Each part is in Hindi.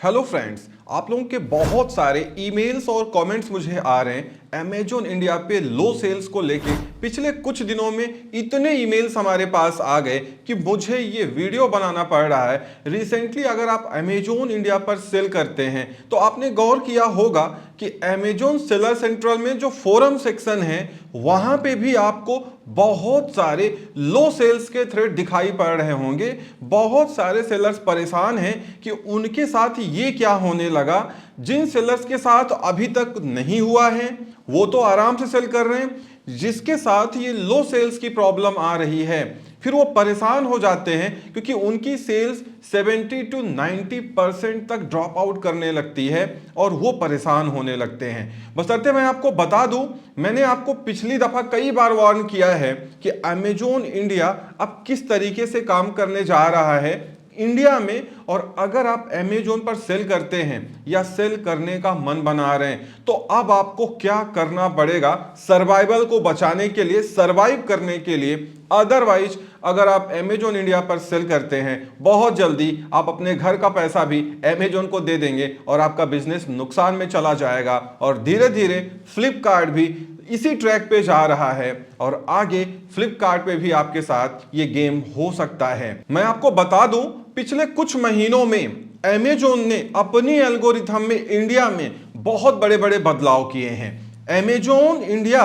हेलो फ्रेंड्स, आप लोगों के बहुत सारे ईमेल्स और कमेंट्स मुझे आ रहे हैं अमेजोन इंडिया पे लो सेल्स को लेके। पिछले कुछ दिनों में इतने ईमेल्स हमारे पास आ गए कि मुझे ये वीडियो बनाना पड़ रहा है। रिसेंटली अगर आप अमेजोन इंडिया पर सेल करते हैं तो आपने गौर किया होगा कि अमेजोन सेलर सेंट्रल में जो फोरम सेक्शन है वहां पे भी आपको बहुत सारे लो सेल्स के थ्रेड दिखाई पड़ रहे होंगे। बहुत सारे सेलर्स परेशान हैं कि उनके साथ ये क्या होने लगा। जिन सेलर्स के साथ अभी तक नहीं हुआ है वो तो आराम से सेल कर रहे हैं, जिसके साथ ये लो सेल्स की प्रॉब्लम आ रही है फिर वो परेशान हो जाते हैं क्योंकि उनकी सेल्स 70 to 90% तक ड्रॉप आउट करने लगती है और वो परेशान होने लगते हैं। बशर्ते मैं आपको बता दूं, मैंने आपको पिछली दफा कई बार वार्न किया है कि अमेजोन इंडिया अब किस तरीके से काम करने जा रहा है इंडिया में। और अगर आप अमेजोन पर सेल करते हैं या सेल करने का मन बना रहे हैं तो अब आपको क्या करना पड़ेगा सर्वाइवल को बचाने के लिए, सर्वाइव करने के लिए। अदरवाइज अगर आप अमेजोन इंडिया पर सेल करते हैं बहुत जल्दी आप अपने घर का पैसा भी अमेजोन को दे देंगे और आपका बिजनेस नुकसान में चला जाएगा। और धीरे धीरे फ्लिपकार्ट भी इसी ट्रैक पे जा रहा है और आगे फ्लिपकार्ट पे भी आपके साथ ये गेम हो सकता है। मैं आपको बता दूं, पिछले कुछ महीनों में अमेजोन ने अपनी एल्गोरिथम में इंडिया में बहुत बड़े बड़े बदलाव किए हैं। अमेजोन इंडिया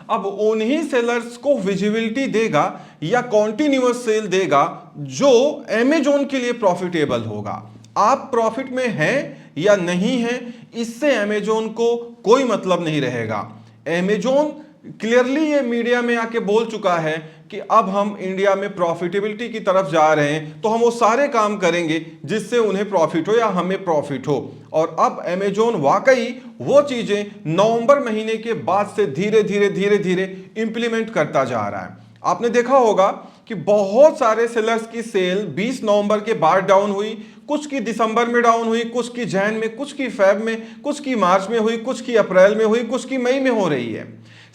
अब उन्हीं सेलर्स को विजिबिलिटी देगा या कॉन्टिन्यूअस सेल देगा जो अमेजोन के लिए प्रॉफिटेबल होगा। आप प्रॉफिट में हैं या नहीं हैं इससे अमेजोन को कोई मतलब नहीं रहेगा। अमेजोन क्लियरली ये मीडिया में आके बोल चुका है कि अब हम इंडिया में प्रॉफिटेबिलिटी की तरफ जा रहे हैं तो हम वो सारे काम करेंगे जिससे उन्हें प्रॉफिट हो या हमें प्रॉफिट हो। और अब अमेजोन वाकई वो चीजें नवंबर महीने के बाद से धीरे धीरे धीरे धीरे इंप्लीमेंट करता जा रहा है। आपने देखा होगा कि बहुत सारे सेलर्स की सेल 20 नवंबर के बाद डाउन हुई, कुछ की दिसंबर में डाउन हुई, कुछ की जैन में, कुछ की फेब में, कुछ की मार्च में हुई, कुछ की अप्रैल में हुई, कुछ की मई में हो रही है।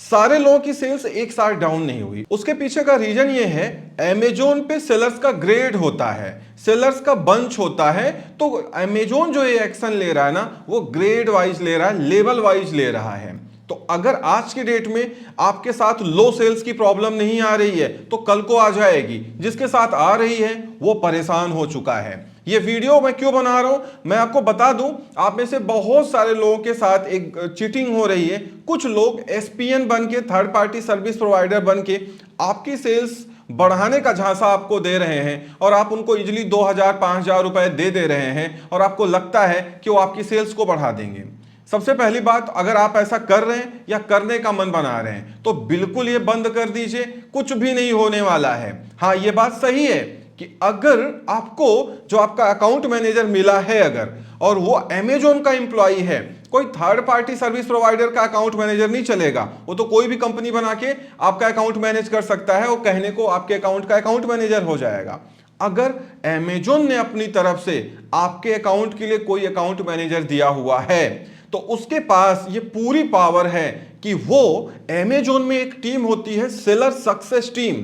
सारे लोगों की सेल्स एक साथ डाउन नहीं हुई। उसके पीछे का रीजन ये है, अमेजोन पे सेलर्स का ग्रेड होता है, सेलर्स का बंच होता है। तो अमेजोन जो ये एक्शन ले रहा है ना वो ग्रेड वाइज ले रहा है, लेवल वाइज ले रहा है। तो अगर आज की डेट में आपके साथ लो सेल्स की प्रॉब्लम नहीं आ रही है तो कल को आ जाएगी। जिसके साथ आ रही है वो परेशान हो चुका है। ये वीडियो मैं क्यों बना रहा हूं मैं आपको बता दूं, आप में से बहुत सारे लोगों के साथ एक चीटिंग हो रही है। कुछ लोग एसपीएन बन के, थर्ड पार्टी सर्विस प्रोवाइडर बन के आपकी सेल्स बढ़ाने का झांसा आपको दे रहे हैं और आप उनको इजिली 2000-5000 रुपए दे रहे हैं और आपको लगता है कि वो आपकी सेल्स को बढ़ा देंगे। सबसे पहली बात, अगर आप ऐसा कर रहे हैं या करने का मन बना रहे हैं तो बिल्कुल ये बंद कर दीजिए, कुछ भी नहीं होने वाला है। हाँ, ये बात सही है कि अगर आपको जो आपका अकाउंट मैनेजर मिला है अगर और वो अमेजोन का एम्प्लॉय है, कोई थर्ड पार्टी सर्विस प्रोवाइडर का अकाउंट मैनेजर नहीं चलेगा। वो तो कोई भी कंपनी बना के आपका अकाउंट मैनेज कर सकता है, वो कहने को आपके अकाउंट का अकाउंट मैनेजर हो जाएगा। अगर अमेजोन ने अपनी तरफ से आपके अकाउंट के लिए कोई अकाउंट मैनेजर दिया हुआ है तो उसके पास ये पूरी पावर है कि वो अमेजोन में एक टीम होती है सेलर सक्सेस टीम,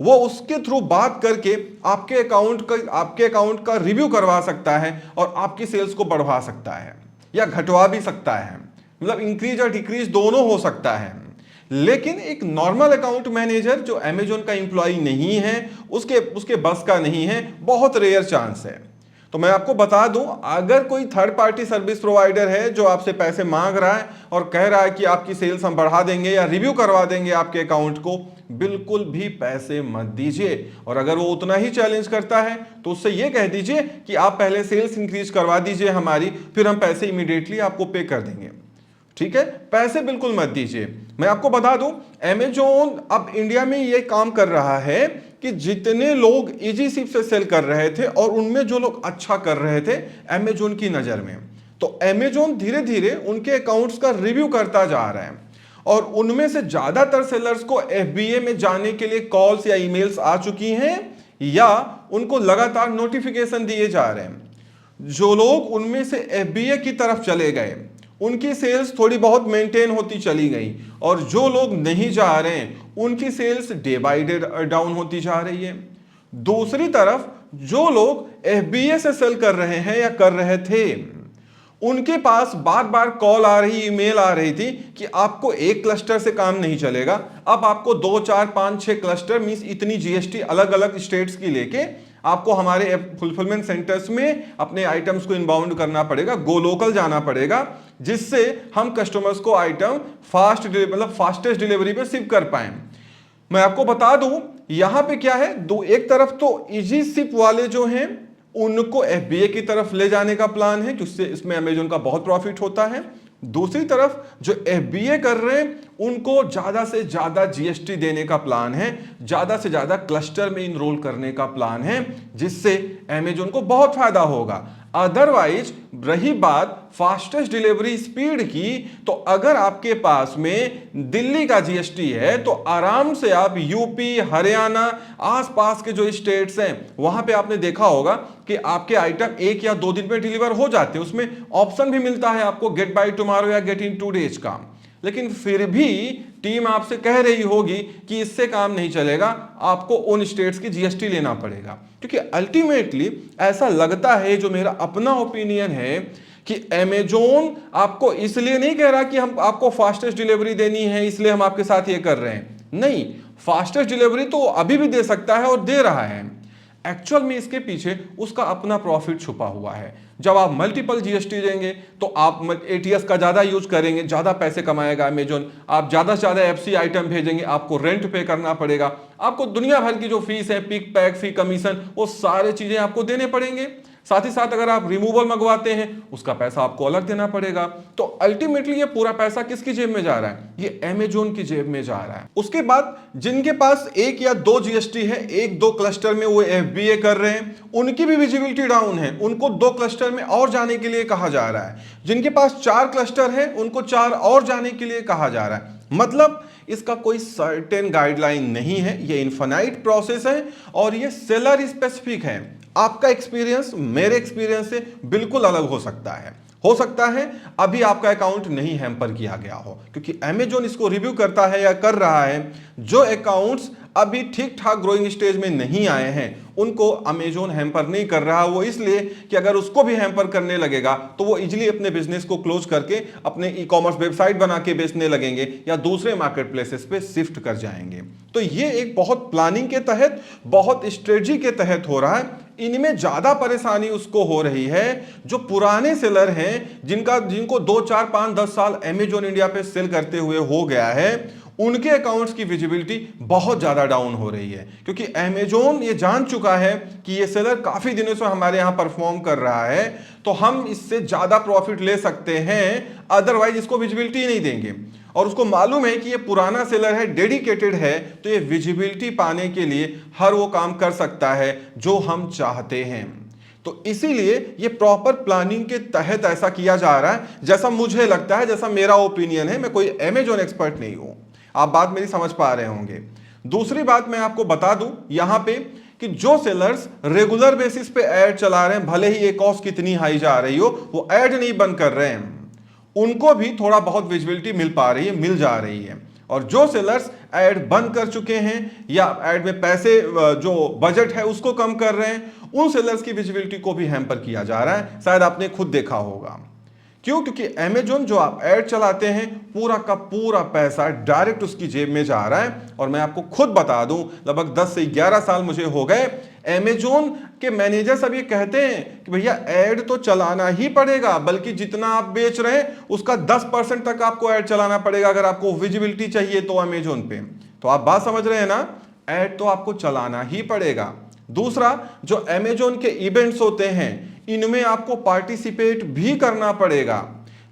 वो उसके थ्रू बात करके आपके अकाउंट का रिव्यू करवा सकता है और आपकी सेल्स को बढ़वा सकता है या घटवा भी सकता है। मतलब इंक्रीज और डिक्रीज दोनों हो सकता है। लेकिन एक नॉर्मल अकाउंट मैनेजर जो अमेजोन का एम्प्लॉय नहीं है, उसके बस का नहीं है, बहुत रेयर चांस है। तो मैं आपको बता दूं, अगर कोई थर्ड पार्टी सर्विस प्रोवाइडर है जो आपसे पैसे मांग रहा है और कह रहा है कि आपकी सेल्स हम बढ़ा देंगे या रिव्यू करवा देंगे आपके अकाउंट को, बिल्कुल भी पैसे मत दीजिए। और अगर वो उतना ही चैलेंज करता है तो उससे ये कह दीजिए कि आप पहले सेल्स इंक्रीज करवा दीजिए हमारी, फिर हम पैसे इमीडिएटली आपको पे कर देंगे। ठीक है, पैसे बिल्कुल मत दीजिए। मैं आपको बता दूं, अमेजोन अब इंडिया में ये काम कर रहा है कि जितने लोग इजी सिप से सेल कर रहे थे और उनमें जो लोग अच्छा कर रहे थे अमेजोन की नजर में, तो अमेजोन धीरे धीरे उनके अकाउंट्स का रिव्यू करता जा रहा है और उनमें से ज्यादातर सेलर्स को एफबीए में जाने के लिए कॉल्स या ईमेल्स आ चुकी हैं या उनको लगातार नोटिफिकेशन दिए जा रहे हैं। जो लोग उनमें से एफबीए की तरफ चले गए उनकी सेल्स थोड़ी बहुत मेंटेन होती चली गई और जो लोग नहीं जा रहे हैं उनकी sales day by day down होती जा रही है। दूसरी तरफ जो लोग एफबीए से सेल कर रहे हैं या कर रहे थे उनके पास बार बार कॉल आ रही, ईमेल आ रही थी कि आपको एक क्लस्टर से काम नहीं चलेगा, अब आपको 2 4 5 6 क्लस्टर मींस इतनी जीएसटी अलग अलग स्टेट्स की लेके आपको हमारे फुलफिलमेंट सेंटर्स में अपने आइटम्स को इनबाउंड करना पड़ेगा, गो लोकल जाना पड़ेगा, जिससे हम कस्टमर्स को आइटम फास्टेस्ट डिलीवरी पे शिप कर पाए। मैं आपको बता दूं यहां पे क्या है, दो एक तरफ तो इजी शिप वाले जो हैं उनको एफबीए की तरफ ले जाने का प्लान है, क्योंकि इसमें अमेजोन का बहुत प्रॉफिट होता है। दूसरी तरफ जो एफबीए कर रहे हैं उनको ज्यादा से ज्यादा जीएसटी देने का प्लान है, ज्यादा से ज्यादा क्लस्टर में इनरोल करने का प्लान है, जिससे अमेजोन को बहुत फायदा होगा। अदरवाइज रही बात फास्टेस्ट डिलीवरी स्पीड की, तो अगर आपके पास में दिल्ली का जीएसटी है तो आराम से आप यूपी, हरियाणा, आसपास के जो स्टेट्स हैं वहां पे आपने देखा होगा कि आपके आइटम 1 या 2 दिन में डिलीवर हो जाते हैं। उसमें ऑप्शन भी मिलता है आपको गेट बाय टुमारो या गेट इन 2 डेज का। लेकिन फिर भी टीम आपसे कह रही होगी कि इससे काम नहीं चलेगा, आपको उन स्टेट्स की जीएसटी लेना पड़ेगा, क्योंकि अल्टीमेटली ऐसा लगता है, जो मेरा अपना ओपिनियन है, कि अमेजोन आपको इसलिए नहीं कह रहा कि हम आपको फास्टेस्ट डिलीवरी देनी है इसलिए हम आपके साथ ये कर रहे हैं। नहीं, फास्टेस्ट डिलीवरी तो अभी भी दे सकता है और दे रहा है। एक्चुअल में इसके पीछे उसका अपना प्रॉफिट छुपा हुआ है। जब आप मल्टीपल जीएसटी देंगे तो आप एटीएस का ज्यादा यूज करेंगे, ज्यादा पैसे कमाएगा अमेजोन। आप ज्यादा से ज्यादा एफसी आइटम भेजेंगे, आपको रेंट पे करना पड़ेगा, आपको दुनिया भर की जो फीस है, पिक पैक फी, कमीशन, वो सारे चीजें आपको देने पड़ेंगे। साथ ही साथ अगर आप रिमूवल मंगवाते हैं उसका पैसा आपको अलग देना पड़ेगा। तो अल्टीमेटली ये पूरा पैसा किसकी जेब में जा रहा है? ये अमेजोन की जेब में जा रहा है। उसके बाद जिनके पास 1 या 2 जीएसटी है, 1-2 क्लस्टर में वो एफबीए कर रहे हैं, उनकी भी विजिबिलिटी डाउन है, उनको 2 क्लस्टर में और जाने के लिए कहा जा रहा है। जिनके पास 4 क्लस्टर है उनको 4 और जाने के लिए कहा जा रहा है। मतलब इसका कोई सर्टेन गाइडलाइन नहीं है, ये इनफाइनाइट प्रोसेस है और ये सेलर स्पेसिफिक है। आपका एक्सपीरियंस मेरे एक्सपीरियंस से बिल्कुल अलग हो सकता है। हो सकता है अभी आपका अकाउंट नहीं हैम्पर किया गया हो, क्योंकि अमेजोन इसको रिव्यू करता है या कर रहा है। जो अकाउंट्स अभी ठीक ठाक ग्रोइंग स्टेज में नहीं आए हैं उनको अमेजोन हैम्पर नहीं कर रहा। वो इसलिए कि अगर उसको भी हैम्पर करने लगेगा तो वो इजीली अपने बिजनेस को क्लोज करके अपने ई कॉमर्स वेबसाइट बना के बेचने लगेंगे या दूसरे मार्केट प्लेसेस पे शिफ्ट कर जाएंगे। तो ये एक बहुत प्लानिंग के तहत, बहुत स्ट्रेटजी के तहत हो रहा है। इनमें ज्यादा परेशानी उसको हो रही है जो पुराने सेलर हैं, जिनको 2 4 5 10 साल अमेजोन इंडिया पे सेल करते हुए हो गया है, उनके अकाउंट्स की विजिबिलिटी बहुत ज्यादा डाउन हो रही है। क्योंकि अमेजोन ये जान चुका है कि ये सेलर काफी दिनों से हमारे यहां परफॉर्म कर रहा है, तो हम इससे ज्यादा प्रॉफिट ले सकते हैं, अदरवाइज इसको विजिबिलिटी नहीं देंगे। और उसको मालूम है कि ये पुराना सेलर है, डेडिकेटेड है, तो ये विजिबिलिटी पाने के लिए हर वो काम कर सकता है जो हम चाहते हैं। तो इसीलिए ये प्रॉपर प्लानिंग के तहत ऐसा किया जा रहा है, जैसा मुझे लगता है, जैसा मेरा ओपिनियन है। मैं कोई अमेजोन एक्सपर्ट नहीं हूं, आप बात मेरी समझ पा रहे होंगे। दूसरी बात मैं आपको बता दूं यहां पे कि जो सेलर्स रेगुलर बेसिस पे ऐड चला रहे हैं, भले ही ये कॉस्ट कितनी हाई जा रही हो, वो ऐड नहीं बंद कर रहे हैं, उनको भी थोड़ा बहुत विजिबिलिटी मिल पा रही है, मिल जा रही है। और जो सेलर्स ऐड बंद कर चुके हैं या ऐड में पैसे जो बजट है उसको कम कर रहे हैं, उन सेलर्स की विजिबिलिटी को भी हैम्पर किया जा रहा है। शायद आपने खुद देखा होगा। क्यों? क्योंकि अमेजोन जो आप ऐड चलाते हैं पूरा का पूरा पैसा डायरेक्ट उसकी जेब में जा रहा है। और मैं आपको खुद बता दूं, लगभग 10 से 11 साल मुझे हो गए, अमेजोन के मैनेजर सब ये कहते हैं कि भैया ऐड तो चलाना ही पड़ेगा, बल्कि जितना आप बेच रहे हैं उसका 10% तक आपको ऐड चलाना पड़ेगा अगर आपको विजिबिलिटी चाहिए तो अमेजोन पे। तो आप बात समझ रहे हैं ना, ऐड तो आपको चलाना ही पड़ेगा। दूसरा, जो अमेजोन के इवेंट्स होते हैं इनमें आपको पार्टिसिपेट भी करना पड़ेगा,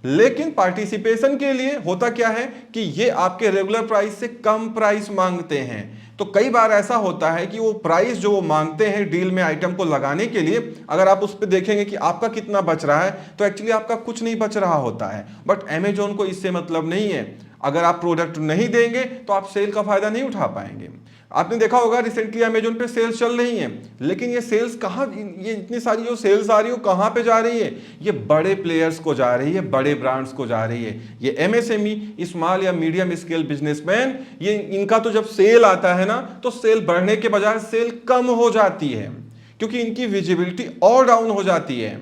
लेकिन पार्टिसिपेशन के लिए होता क्या है कि ये आपके रेगुलर प्राइस से कम प्राइस मांगते हैं। तो कई बार ऐसा होता है कि वो प्राइस जो वो मांगते हैं डील में आइटम को लगाने के लिए, अगर आप उस पर देखेंगे कि आपका कितना बच रहा है, तो एक्चुअली आपका कुछ नहीं बच रहा होता है। बट अमेजोन को इससे मतलब नहीं है। अगर आप प्रोडक्ट नहीं देंगे तो आप सेल का फायदा नहीं उठा पाएंगे। आपने देखा होगा रिसेंटली अमेजोन पे सेल्स चल रही हैं, लेकिन ये सेल्स कहाँ, ये इतनी सारी जो सेल्स आ रही है कहाँ पे जा रही है? ये बड़े प्लेयर्स को जा रही है, बड़े ब्रांड्स को जा रही है। ये एमएसएमई, स्मॉल या मीडियम स्केल बिजनेसमैन, ये इनका तो जब सेल आता है ना, तो सेल बढ़ने के बजाय सेल कम हो जाती है, क्योंकि इनकी विजिबिलिटी और डाउन हो जाती है।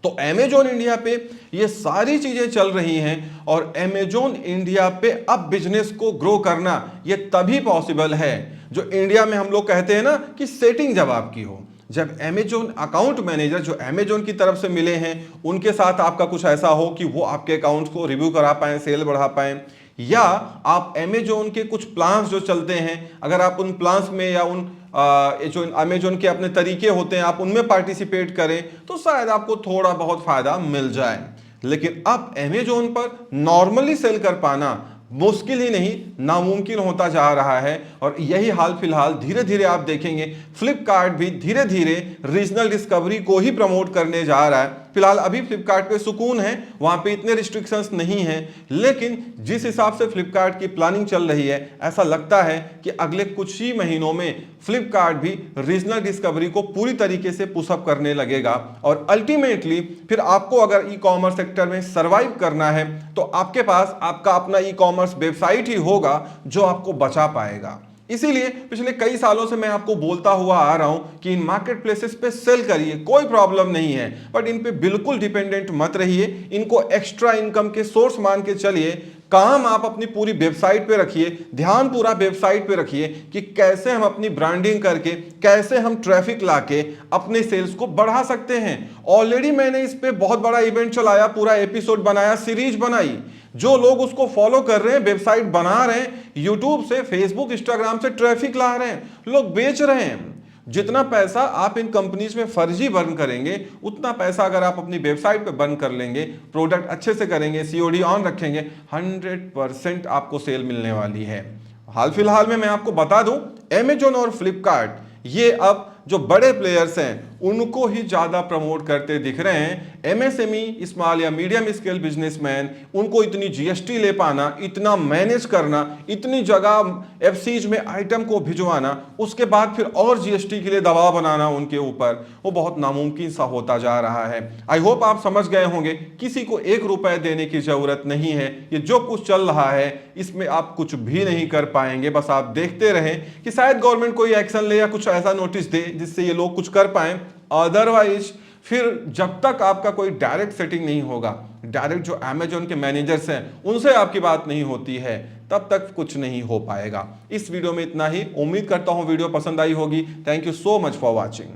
तो अमेजॉन इंडिया पे ये सारी चीजें चल रही हैं और अमेजॉन इंडिया पे अब बिजनेस को ग्रो करना ये तभी पॉसिबल है जो इंडिया में हम लोग कहते हैं ना कि सेटिंग जब आपकी हो, जब अमेजॉन अकाउंट मैनेजर जो अमेजॉन की तरफ से मिले हैं उनके साथ आपका कुछ ऐसा हो कि वो आपके अकाउंट्स को रिव्यू करा पाए, सेल बढ़ा पाए, या आप अमेजॉन के कुछ प्लान्स जो चलते हैं अगर आप उन प्लान्स में या उन जो अमेजॉन के अपने तरीके होते हैं आप उनमें पार्टिसिपेट करें तो शायद आपको थोड़ा बहुत फायदा मिल जाए। लेकिन अब अमेजॉन पर नॉर्मली सेल कर पाना मुश्किल ही नहीं नामुमकिन होता जा रहा है। और यही हाल फिलहाल धीरे धीरे आप देखेंगे फ्लिपकार्ट भी धीरे धीरे रीजनल डिस्कवरी को ही प्रमोट करने जा रहा है। फिलहाल अभी फ्लिपकार्ट पे सुकून है, वहां पे इतने रिस्ट्रिक्शंस नहीं हैं, लेकिन जिस हिसाब से फ्लिपकार्ट की प्लानिंग चल रही है ऐसा लगता है कि अगले कुछ ही महीनों में फ्लिपकार्ट भी रीजनल डिस्कवरी को पूरी तरीके से पुशअप करने लगेगा। और अल्टीमेटली फिर आपको अगर ई कॉमर्स सेक्टर में सर्वाइव करना है तो आपके पास आपका अपना ई कॉमर्स वेबसाइट ही होगा जो आपको बचा पाएगा। इसीलिए पिछले कई सालों से मैं आपको बोलता हुआ आ रहा हूं कि इन मार्केट प्लेसेस पे सेल करिए, कोई प्रॉब्लम नहीं है, बट इन पे बिल्कुल डिपेंडेंट मत रहिए, इनको एक्स्ट्रा इनकम के सोर्स मान के चलिए। काम आप अपनी पूरी वेबसाइट पे रखिए, ध्यान पूरा वेबसाइट पे रखिए कि कैसे हम अपनी ब्रांडिंग करके कैसे हम ट्रैफिक लाके अपने सेल्स को बढ़ा सकते हैं। ऑलरेडी मैंने इस पे बहुत बड़ा इवेंट चलाया, पूरा एपिसोड बनाया, सीरीज बनाई, जो लोग उसको फॉलो कर रहे हैं, वेबसाइट बना रहे हैं, यूट्यूब से, फेसबुक, इंस्टाग्राम से ट्रैफिक ला रहे हैं, लोग बेच रहे हैं। जितना पैसा आप इन कंपनीज में फर्जी बर्न करेंगे उतना पैसा अगर आप अपनी वेबसाइट पे बर्न कर लेंगे, प्रोडक्ट अच्छे से करेंगे, सीओडी ऑन रखेंगे, 100% आपको सेल मिलने वाली है। हाल फिलहाल में मैं आपको बता दूं अमेजॉन और फ्लिपकार्ट ये अब जो बड़े प्लेयर्स हैं उनको ही ज्यादा प्रमोट करते दिख रहे हैं। एमएसएमई, स्मॉल या मीडियम स्केल बिजनेसमैन, उनको इतनी जीएसटी ले पाना, इतना मैनेज करना, इतनी जगह एफसीज में आइटम को भिजवाना, उसके बाद फिर और जीएसटी के लिए दबाव बनाना उनके ऊपर, वो बहुत नामुमकिन सा होता जा रहा है। आई होप आप समझ गए होंगे, किसी को 1 रुपए देने की जरूरत नहीं है। ये जो कुछ चल रहा है इसमें आप कुछ भी नहीं कर पाएंगे, बस आप देखते रहें कि शायद गवर्नमेंट कोई एक्शन ले या कुछ ऐसा नोटिस दे जिससे ये लोग कुछ कर पाए। अदरवाइज फिर जब तक आपका कोई डायरेक्ट सेटिंग नहीं होगा, डायरेक्ट जो अमेजॉन के मैनेजर्स हैं उनसे आपकी बात नहीं होती है, तब तक कुछ नहीं हो पाएगा। इस वीडियो में इतना ही, उम्मीद करता हूं वीडियो पसंद आई होगी। Thank you so much for watching.